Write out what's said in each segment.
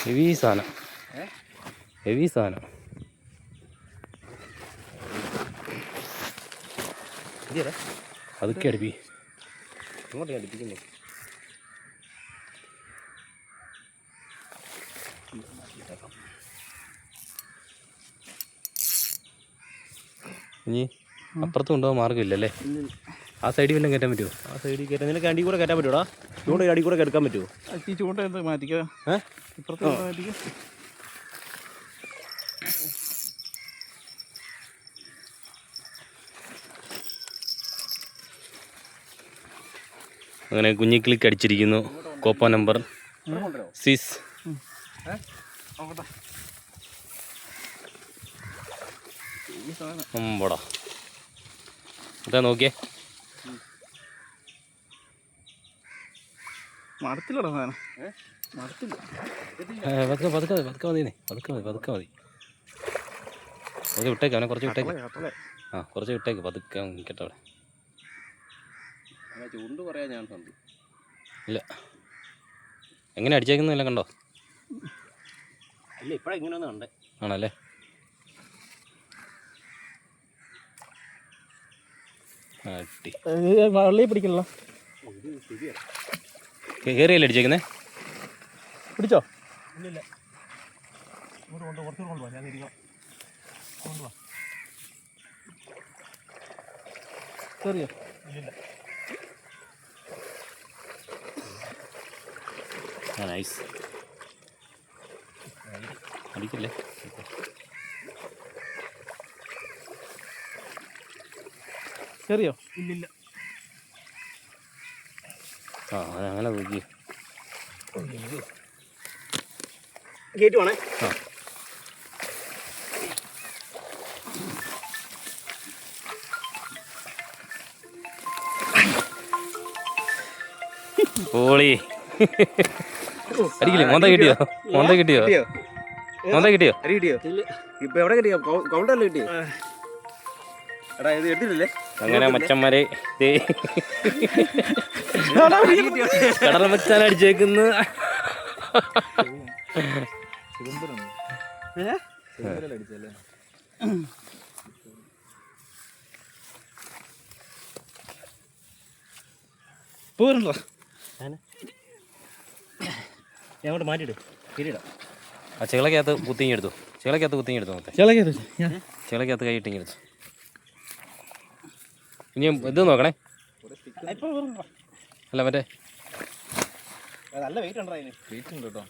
Heavy സാധനം, heavy സാധനം. അതൊക്കെ അടുപ്പി ഇങ്ങോട്ട് അടുപ്പിക്കുന്നു. ഇനി അപ്പുറത്തും കൊണ്ടുപോകാൻ മാർഗ്ഗമില്ലല്ലേ? ആ സൈഡിൽ വല്ലതും കയറ്റാൻ പറ്റുമോ? ആ സൈഡിൽ കയറ്റാൻ നിനക്ക് അടി കൂടെ കയറ്റാൻ പറ്റുമോടാ? ചൂണ്ട അടി കൂടെ എടുക്കാൻ പറ്റുമോ? ഈ ചൂണ്ട എന്താ മാറ്റിക്കുക? ഇപ്പുറത്ത് മാറ്റിക്കുക. അങ്ങനെ കുഞ്ഞിക്കിളിക്ക് അടിച്ചിരിക്കുന്നു. Copa number 6. അമ്പടാ അതാ നോക്കിയേ. മടത്തില്ലടാ സാധനം, മടത്തില്ല. പതുക്കെ പതുക്കെ പതുക്കെ മതിനെ, പതുക്കെ മതി, പതുക്കെ മതി. കുറച്ച് വിട്ടേക്ക് അവനെ, കുറച്ച് വിട്ടേക്ക്. ആ കുറച്ച് വിട്ടേക്ക്, പതുക്കെ നിൽക്കട്ടെ അവിടെ. ചൂണ്ട് പറയാൻ ഞാൻ ഇല്ല. എങ്ങനെ അടിച്ചേക്കുന്നില്ല കണ്ടോ? ഇല്ല ഇപ്പഴാ ഇങ്ങനെ ഒന്ന് കണ്ടേ. ആണല്ലേ? വള്ളി പിടിക്കണല്ലോ. കയറിയല്ലേ അടിച്ചേക്കുന്നേ? പിടിച്ചോ? ഇല്ലില്ല. കയറിയോ? ഇല്ലില്ല. ആ നൈസ്. അടിക്കല്ലേ? കയറിയോ? ഇല്ലില്ല. ആ അതങ്ങനെ നോക്കി ഗേറ്റ് വേണേ. ആ പോളി. അടിക്കില്ലേ? മോന്ത കിട്ടിയോ? മോന്ത കിട്ടിയോ? മോന്ത കിട്ടിയോ? അരി കിട്ടിയോ? ഇപ്പൊ എവിടെ കിട്ടിയോ? കൗണ്ടറിൽ കിട്ടിയോ? എടാ ഇത് എടുത്തിട്ടില്ലേ? അങ്ങനെ മച്ചന്മാരെ കടല മച്ചാൻ അടിച്ചേക്കുന്നു. പോരണ്ടോ? ഞാൻ അങ്ങോട്ട് മാറ്റിയിടും, ശരിയിടാം. ആ ചിളക്കകത്ത് കുത്തിങ്ങെടുത്തു, ചിളക്കകത്ത് കുത്തിങ്ങെടുത്തു. മൊത്തം ചിളക്കകത്ത് കൈ ഇട്ടിങ്ങെടുത്തു. ഇനി ഇത് നോക്കണേ. അല്ല മറ്റേ നല്ല വെയിറ്റ് ഉണ്ടോ? അതിന് വെയിറ്റ് ഉണ്ട് കേട്ടോ.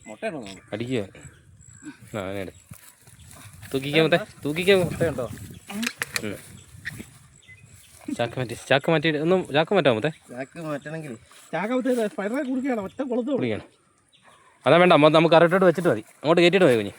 മുട്ടയാണോ അടിക്കുക? ആ അങ്ങനെ തൂക്കിക്കാൻ മറ്റേ തൂക്കിക്കാൻ മുട്ടയുണ്ടോ? ചാക്ക് മാറ്റി ഒന്നും ചാക്ക് മാറ്റാമോ? മറ്റേ ചാക്ക് മാറ്റണമെങ്കിൽ ചാക്ക് കുടിക്കുകയാണ്. ഒറ്റ കുളത്ത് കുടിക്കണം. അതാ വേണ്ട, നമുക്ക് കറക്റ്റായിട്ട് വെച്ചിട്ട് മതി. അങ്ങോട്ട് കയറ്റിയിട്ട് മതി കുഞ്ഞ്.